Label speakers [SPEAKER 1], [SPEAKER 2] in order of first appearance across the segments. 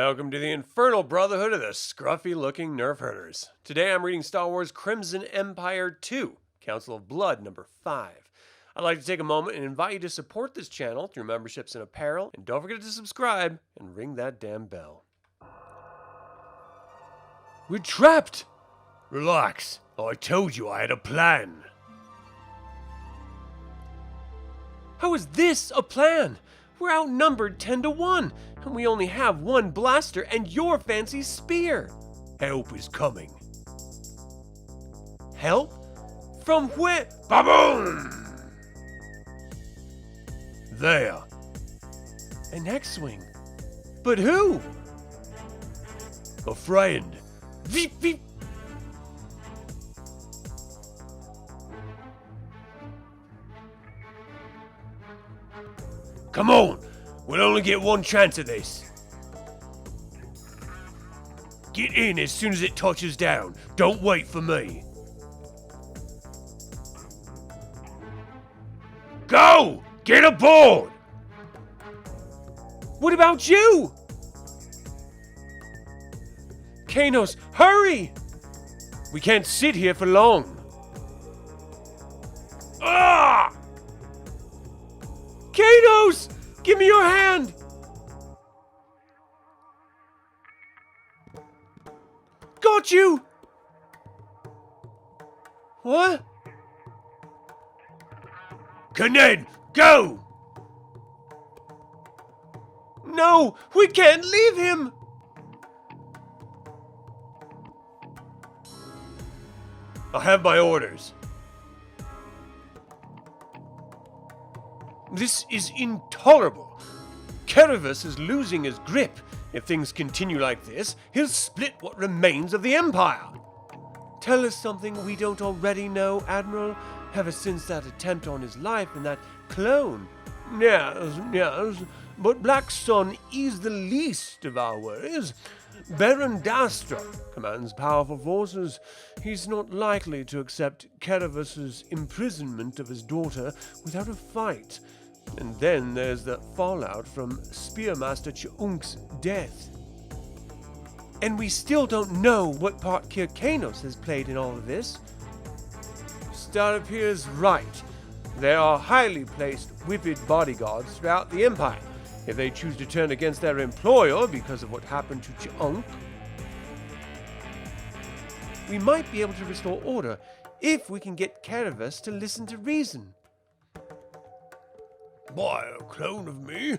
[SPEAKER 1] Welcome to the Infernal Brotherhood of the Scruffy-looking Nerf herders. Today I'm reading Star Wars Crimson Empire 2, Council of Blood number 5. I'd like to take a moment and invite you to support this channel through memberships and apparel, and don't forget to subscribe and ring that damn bell. We're trapped! Relax, I told you I had a plan. How is this a plan? We're outnumbered 10 to 1, and we only have one blaster and your fancy spear. Help is coming. Help? From where? Ba-boom! There. An X-Wing. But who? A friend. Veep, veep. Come on, we'll only get one chance at this. Get in as soon as it touches down. Don't wait for me. Go! Get aboard! What about you? Kanos, hurry! We can't sit here for long. Ah! Kanos! Give me your hand! Got you! What? Kaned, go! No, we can't leave him! I have my orders. This is intolerable. Karavas is losing his grip. If things continue like this, he'll split what remains of the Empire. Tell us something we don't already know, Admiral. Ever since that attempt on his life and that clone. Yes, but Black Sun is the least of our worries. Baron Dastra commands powerful forces. He's not likely to accept Karavas's imprisonment of his daughter without a fight. And then there's the fallout from Spearmaster Ch'unk's death. And we still don't know what part Kir Kanos has played in all of this. Star appears right. There are highly placed wicked bodyguards throughout the Empire. If they choose to turn against their employer because of what happened to Ch'unk, we might be able to restore order if we can get Karavas to listen to reason. Why, a clone of me?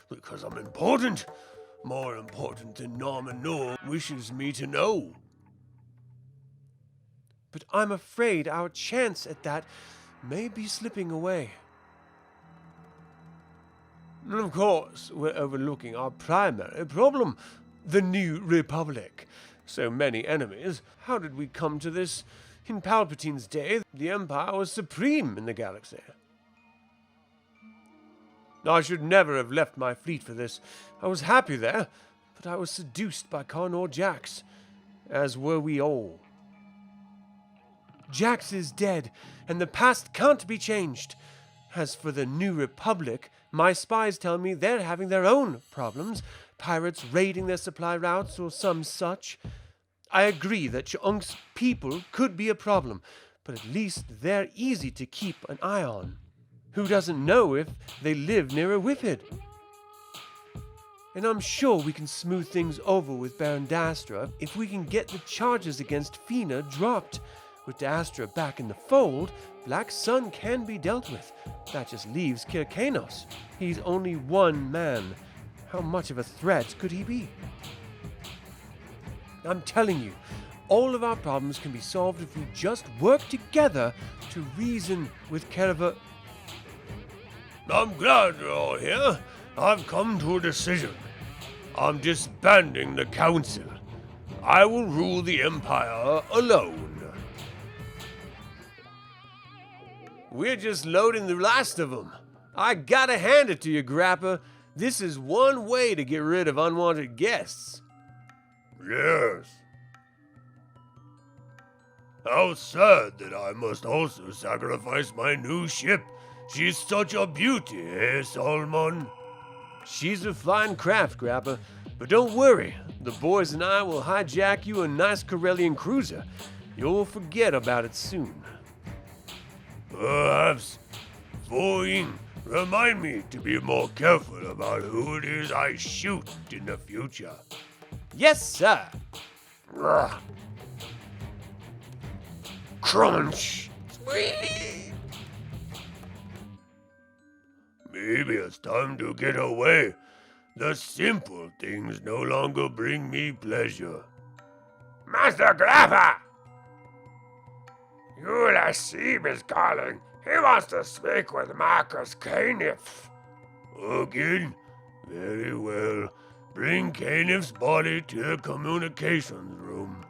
[SPEAKER 1] Because I'm important. More important than Norman Noor wishes me to know. But I'm afraid our chance at that may be slipping away. And of course, we're overlooking our primary problem, the New Republic. So many enemies. How did we come to this? In Palpatine's day, the Empire was supreme in the galaxy. I should never have left my fleet for this. I was happy there, but I was seduced by Carnor Jax, as were we all. Jax is dead, and the past can't be changed. As for the New Republic, my spies tell me they're having their own problems, pirates raiding their supply routes or some such. I agree that Ch'unk's people could be a problem, but at least they're easy to keep an eye on. Who doesn't know if they live near a Whippet? And I'm sure we can smooth things over with Baron Dastra if we can get the charges against Fina dropped. With Dastra back in the fold, Black Sun can be dealt with. That just leaves Kir Kanos. He's only one man. How much of a threat could he be? I'm telling you, all of our problems can be solved if we just work together to reason with Karavas. I'm glad you're all here. I've come to a decision. I'm disbanding the Council. I will rule the Empire alone. We're just loading the last of them. I gotta hand it to you, Grappa. This is one way to get rid of unwanted guests. Yes. How sad that I must also sacrifice my new ship. She's such a beauty, eh, Solomon? She's a fine craft, Grappa, But don't worry, the boys and I will hijack you a nice Corellian cruiser. You'll forget about it soon.
[SPEAKER 2] Perhaps, Foying, remind me to be more careful about who it is I shoot in the future.
[SPEAKER 1] Yes, sir.
[SPEAKER 2] Ugh. Crunch! Sweet! Maybe it's time to get away. The simple things no longer bring me pleasure. Master Grappa! Gulacy is calling. He wants to speak with Marcus Caniff. Again? Very well. Bring Caniff's body to the communications room.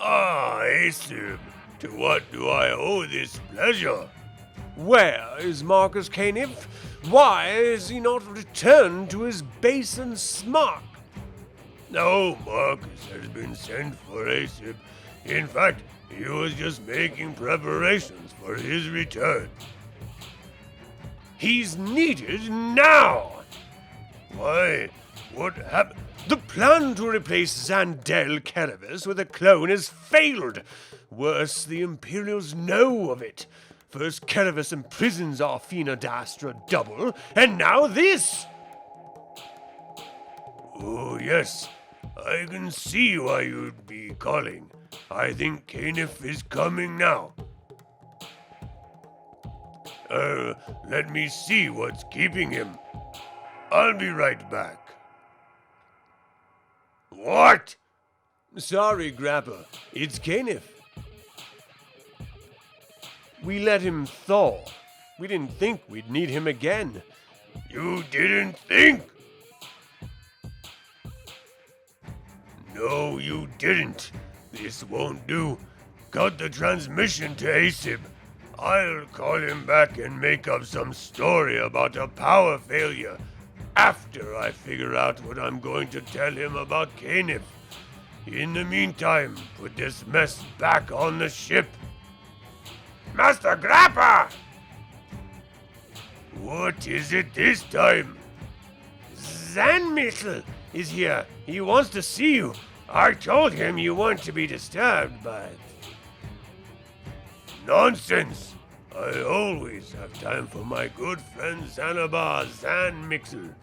[SPEAKER 2] Ah, Asib, to what do I owe this pleasure?
[SPEAKER 1] Where is Marcus Caniff? Why is he not returned to his base and smock?
[SPEAKER 2] No, Marcus has been sent for Asib. In fact, he was just making preparations for his return.
[SPEAKER 1] He's needed now!
[SPEAKER 2] Why? What happened?
[SPEAKER 1] The plan to replace Zandel Caravis with a clone has failed. Worse, the Imperials know of it. First, Caravis imprisons Arfina Dastra double, and now this!
[SPEAKER 2] Oh, yes. I can see why you'd be calling. I think Caniff is coming now. Let me see what's keeping him. I'll be right back. What?
[SPEAKER 1] Sorry, Grappa. It's Caniff. We let him thaw. We didn't think we'd need him again.
[SPEAKER 2] You didn't think? No, you didn't. This won't do. Cut the transmission to Asib. I'll call him back and make up some story about a power failure after I figure out what I'm going to tell him about Caniff. In the meantime, put this mess back on the ship. Master Grappa! What is it this time?
[SPEAKER 1] Zanmittel is here. He wants to see you. I told him you weren't to be disturbed, but...
[SPEAKER 2] Nonsense! I always have time for my good friend Xanabar Zanmixel.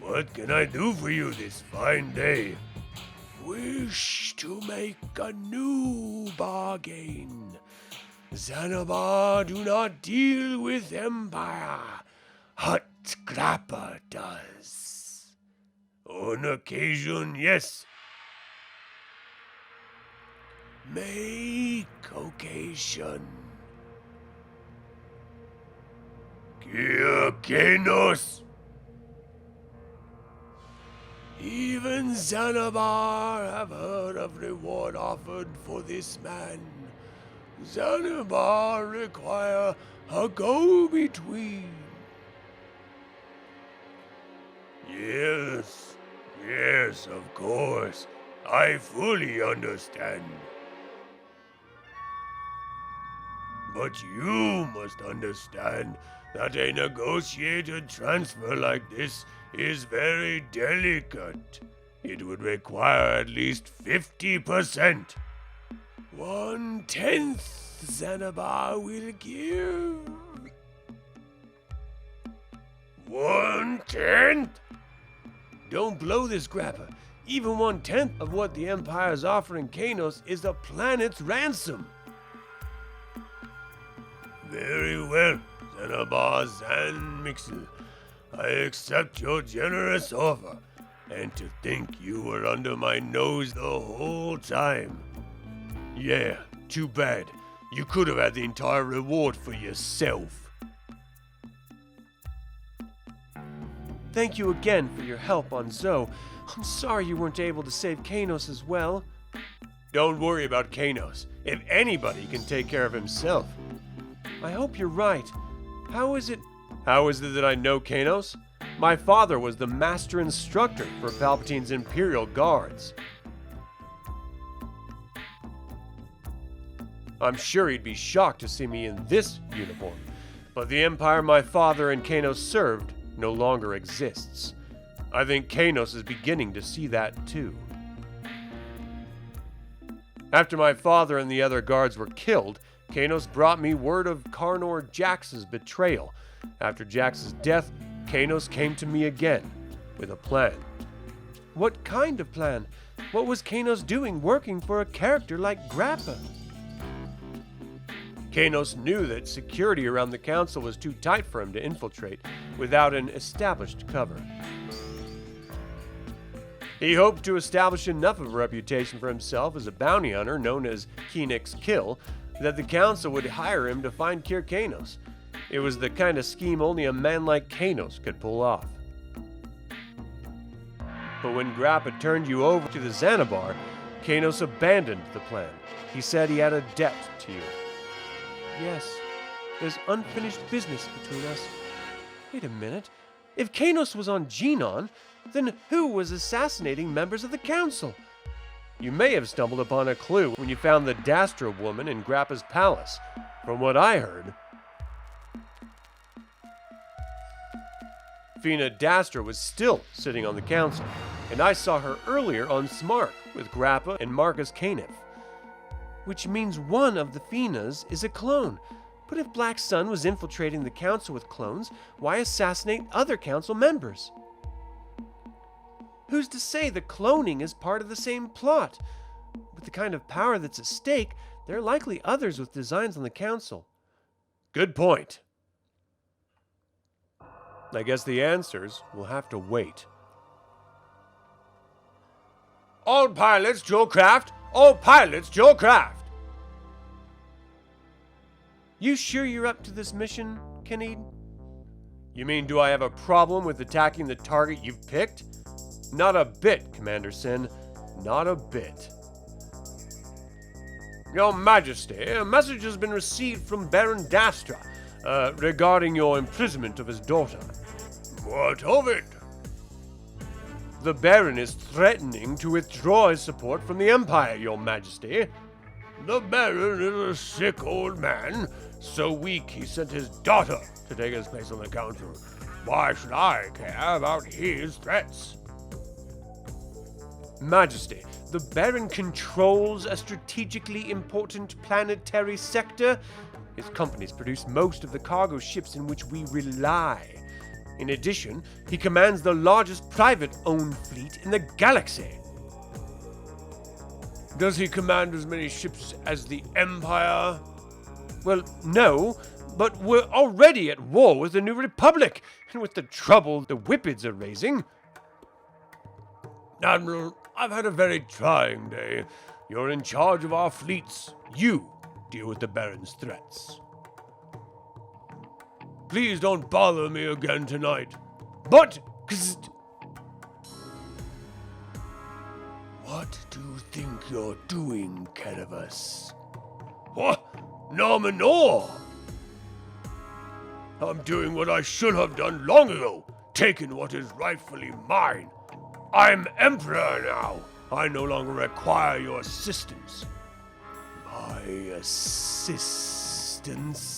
[SPEAKER 2] What can I do for you this fine day?
[SPEAKER 1] Wish to make a new bargain. Xanabar do not deal with Empire. Hut Grappa does.
[SPEAKER 2] On occasion, yes.
[SPEAKER 1] Make occasion.
[SPEAKER 2] Kir Kanos.
[SPEAKER 1] Even Xanabar have heard of reward offered for this man. Xanabar require a go-between.
[SPEAKER 2] Yes, of course. I fully understand. But you must understand that a negotiated transfer like this is very delicate. It would require at least 50%.
[SPEAKER 1] 1/10 Xanabar will give.
[SPEAKER 2] 1/10?
[SPEAKER 1] Don't blow this, Grappa. Even 1/10 of what the Empire's offering Kanos is the planet's ransom.
[SPEAKER 2] Very well, Xanabar Zanmixel. I accept your generous offer, and to think you were under my nose the whole time.
[SPEAKER 1] Yeah, too bad. You could have had the entire reward for yourself. Thank you again for your help on Zoe. I'm sorry you weren't able to save Kanos as well. Don't worry about Kanos. If anybody can take care of himself. I hope you're right. How is it that I know Kanos? My father was the master instructor for Palpatine's Imperial Guards. I'm sure he'd be shocked to see me in this uniform, but the Empire my father and Kanos served no longer exists. I think Kanos is beginning to see that too. After my father and the other guards were killed, Kanos brought me word of Carnor Jax's betrayal. After Jax's death, Kanos came to me again with a plan. What kind of plan? What was Kanos doing working for a character like Grappa? Kanos knew that security around the council was too tight for him to infiltrate without an established cover. He hoped to establish enough of a reputation for himself as a bounty hunter known as Kenix Kill that the council would hire him to find Kir Kanos. It was the kind of scheme only a man like Kanos could pull off. But when Grappa turned you over to the Xanabar, Kanos abandoned the plan. He said he had a debt to you. Yes, there's unfinished business between us. Wait a minute. If Kanos was on Genon, then who was assassinating members of the council? You may have stumbled upon a clue when you found the Dastra woman in Grappa's palace. From what I heard, Fina Dastra was still sitting on the council, and I saw her earlier on Smark with Grappa and Marcus Canif. Which means one of the Finas is a clone. But if Black Sun was infiltrating the council with clones, why assassinate other council members? Who's to say the cloning is part of the same plot? With the kind of power that's at stake, there are likely others with designs on the council. Good point. I guess the answers will have to wait. All pilots, Joe Craft! All pilots, Joe Craft! You sure you're up to this mission, Kenid? You mean, do I have a problem with attacking the target you've picked? Not a bit, Commander Sin. Not a bit. Your Majesty, a message has been received from Baron Dastra regarding your imprisonment of his daughter.
[SPEAKER 2] What of it?
[SPEAKER 1] The Baron is threatening to withdraw his support from the Empire, Your Majesty.
[SPEAKER 2] The Baron is a sick old man, so weak he sent his daughter to take his place on the council. Why should I care about his threats?
[SPEAKER 1] Majesty, the Baron controls a strategically important planetary sector. His companies produce most of the cargo ships in which we rely. In addition, he commands the largest private-owned fleet in the galaxy.
[SPEAKER 2] Does he command as many ships as the Empire?
[SPEAKER 1] Well, no, but we're already at war with the New Republic, and with the trouble the Whippids are raising.
[SPEAKER 2] Admiral, I've had a very trying day. You're in charge of our fleets. You deal with the Baron's threats. Please don't bother me again tonight.
[SPEAKER 1] But,
[SPEAKER 2] what do you think you're doing, Canavas? What? Nominor? I'm doing what I should have done long ago, taking what is rightfully mine. I'm Emperor now. I no longer require your assistance. My assistance?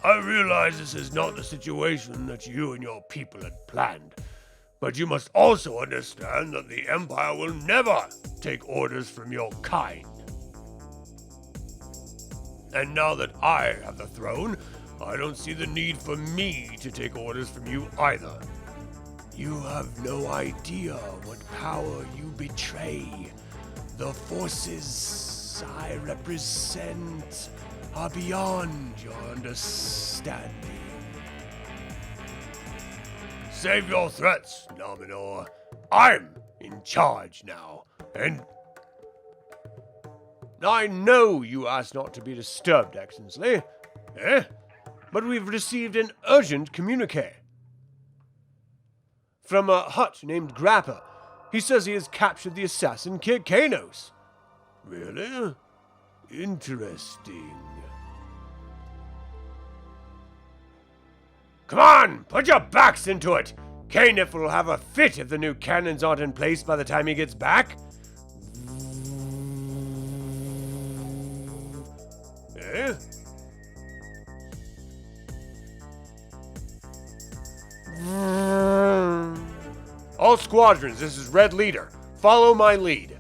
[SPEAKER 2] I realize this is not the situation that you and your people had planned, but you must also understand that the Empire will never take orders from your kind. And now that I have the throne, I don't see the need for me to take orders from you either. You have no idea what power you betray. The forces I represent are beyond your understanding. Save your threats, Nominor. I'm in charge now, and
[SPEAKER 1] I know you asked not to be disturbed, Excellency. But we've received an urgent communique from a hut named Grappa. He says he has captured the assassin Kir Kanos.
[SPEAKER 2] Really? Interesting.
[SPEAKER 1] Come on, put your backs into it! Canif will have a fit if the new cannons aren't in place by the time he gets back. All squadrons, this is Red Leader. Follow my lead.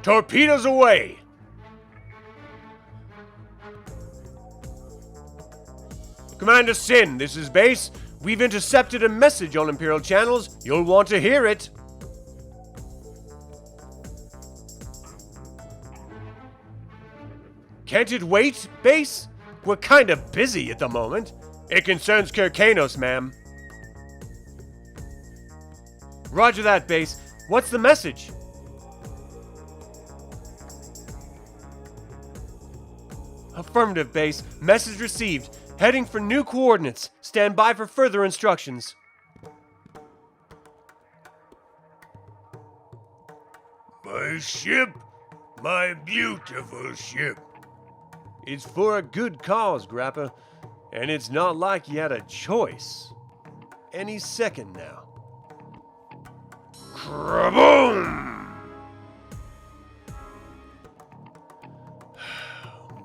[SPEAKER 1] Torpedoes away! Commander Sin, this is base. We've intercepted a message on Imperial channels. You'll want to hear it. Can't it wait, base? We're kinda busy at the moment. It concerns Kir Kanos, ma'am. Roger that, base. What's the message? Affirmative, base. Message received. Heading for new coordinates. Stand by for further instructions.
[SPEAKER 2] My ship, my beautiful ship.
[SPEAKER 1] It's for a good cause, Grappa. And it's not like you had a choice. Any second now.
[SPEAKER 2] Kraboom!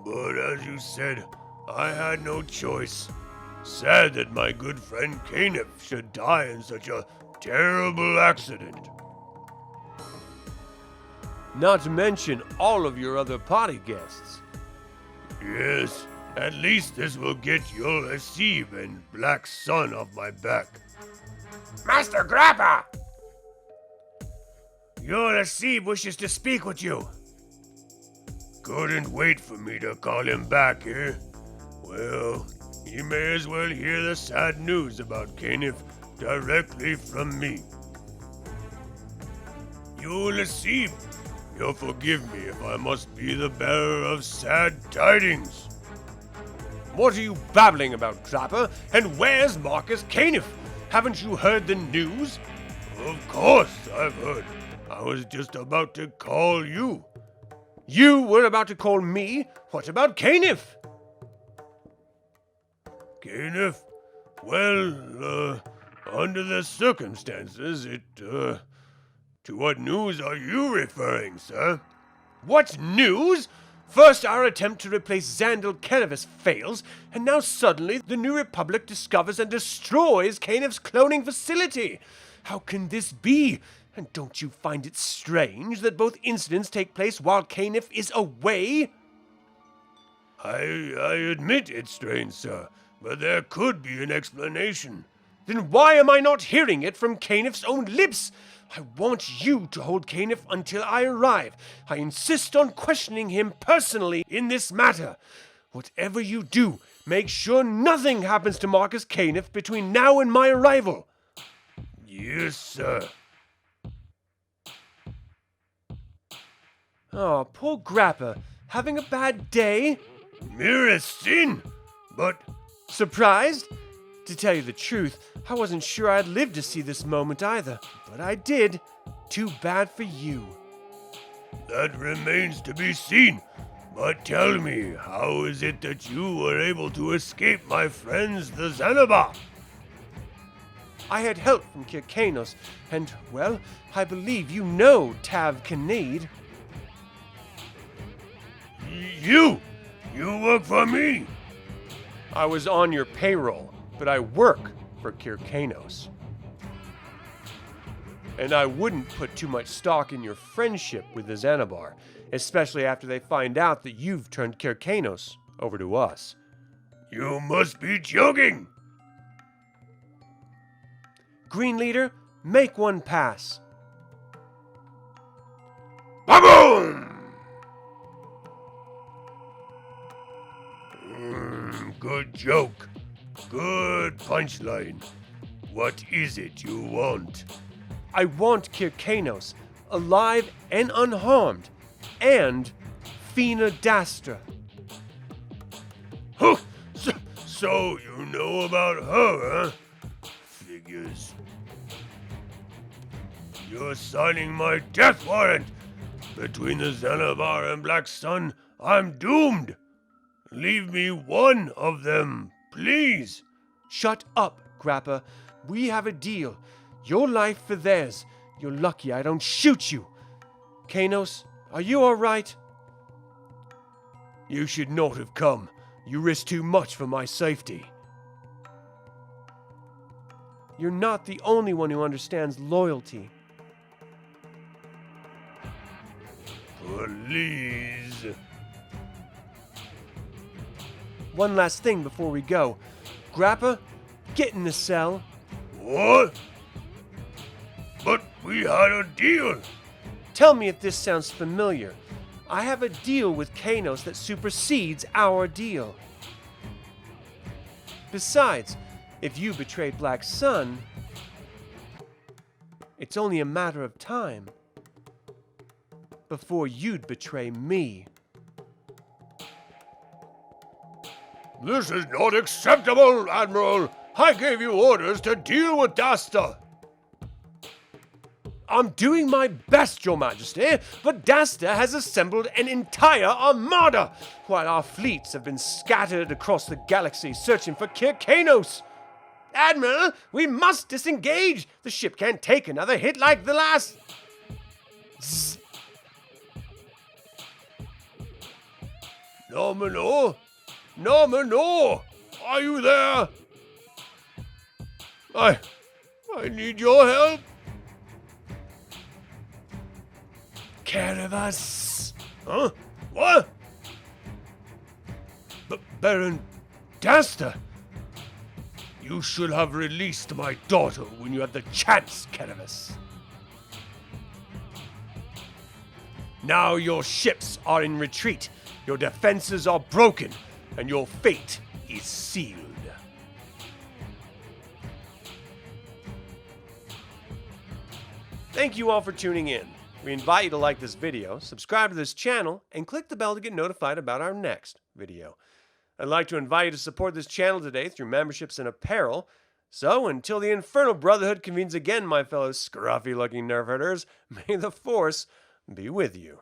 [SPEAKER 2] But as you said, I had no choice. Sad that my good friend Canif should die in such a terrible accident.
[SPEAKER 1] Not to mention all of your other party guests.
[SPEAKER 2] Yes, at least this will get Gulacy and Black Sun off my back.
[SPEAKER 3] Master Grappa!
[SPEAKER 2] Gulacy wishes to speak with you. Couldn't wait for me to call him back here. Well, you may as well hear the sad news about Canif directly from me. Gulacy, you'll forgive me if I must be the bearer of sad tidings.
[SPEAKER 1] What are you babbling about, Grappa? And where's Marcus Canif? Haven't you heard the news?
[SPEAKER 2] Of course I've heard. I was just about to call you.
[SPEAKER 1] You were about to call me? What about Canif?
[SPEAKER 2] Canif? Well, under the circumstances, to what news are you referring, sir?
[SPEAKER 1] What news? First our attempt to replace Xandal Keravis fails, and now suddenly the New Republic discovers and destroys Canif's cloning facility. How can this be? And don't you find it strange that both incidents take place while Canif is away?
[SPEAKER 2] I admit it's strange, sir, but there could be an explanation.
[SPEAKER 1] Then why am I not hearing it from Canif's own lips? I want you to hold Canif until I arrive. I insist on questioning him personally in this matter. Whatever you do, make sure nothing happens to Marcus Canif between now and my arrival.
[SPEAKER 2] Yes, sir.
[SPEAKER 1] Oh, poor Grappa. Having a bad day?
[SPEAKER 2] Mere sin, but...
[SPEAKER 1] Surprised? To tell you the truth, I wasn't sure I'd live to see this moment either, but I did. Too bad for you.
[SPEAKER 2] That remains to be seen. But tell me, how is it that you were able to escape my friends, the Xanabar?
[SPEAKER 1] I had help from Kir Kanos, and, well, I believe you know Tav Kanade.
[SPEAKER 2] You work for me.
[SPEAKER 1] I was on your payroll, but I work for Kir Kanos. And I wouldn't put too much stock in your friendship with the Xanabar, especially after they find out that you've turned Kir Kanos over to us.
[SPEAKER 2] You must be joking.
[SPEAKER 1] Green Leader, make one pass.
[SPEAKER 2] Ba-boom! Good joke. Good punchline. What is it you want?
[SPEAKER 1] I want Kir Kanos, alive and unharmed, and Fina Dastra.
[SPEAKER 2] Huh, so you know about her, huh? Figures. You're signing my death warrant. Between the Xanabar and Black Sun, I'm doomed. Leave me one of them, please.
[SPEAKER 1] Shut up, Grappa. We have a deal. Your life for theirs. You're lucky I don't shoot you. Kanos, are you all right? You should not have come. You risk too much for my safety. You're not the only one who understands loyalty.
[SPEAKER 2] Please.
[SPEAKER 1] One last thing before we go. Grappa, get in the cell.
[SPEAKER 2] What? But we had a deal.
[SPEAKER 1] Tell me if this sounds familiar. I have a deal with Kanos that supersedes our deal. Besides, if you betrayed Black Sun, it's only a matter of time before you'd betray me.
[SPEAKER 2] This is not acceptable, Admiral. I gave you orders to deal with Dasta.
[SPEAKER 1] I'm doing my best, Your Majesty, but Dasta has assembled an entire armada, while our fleets have been scattered across the galaxy searching for Kir Kanos. Admiral, we must disengage. The ship can't take another hit like the last. Zzz.
[SPEAKER 2] Nomino? Nomino! Are you there? I need your help.
[SPEAKER 1] Kanos.
[SPEAKER 2] Huh? What?
[SPEAKER 1] Baron Dasta.
[SPEAKER 2] You should have released my daughter when you had the chance, Kanos.
[SPEAKER 1] Now your ships are in retreat, your defenses are broken, and your fate is sealed. Thank you all for tuning in. We invite you to like this video, subscribe to this channel, and click the bell to get notified about our next video. I'd like to invite you to support this channel today through memberships and apparel. So, until the Infernal Brotherhood convenes again, my fellow scruffy-looking nerf herders, may the Force be with you.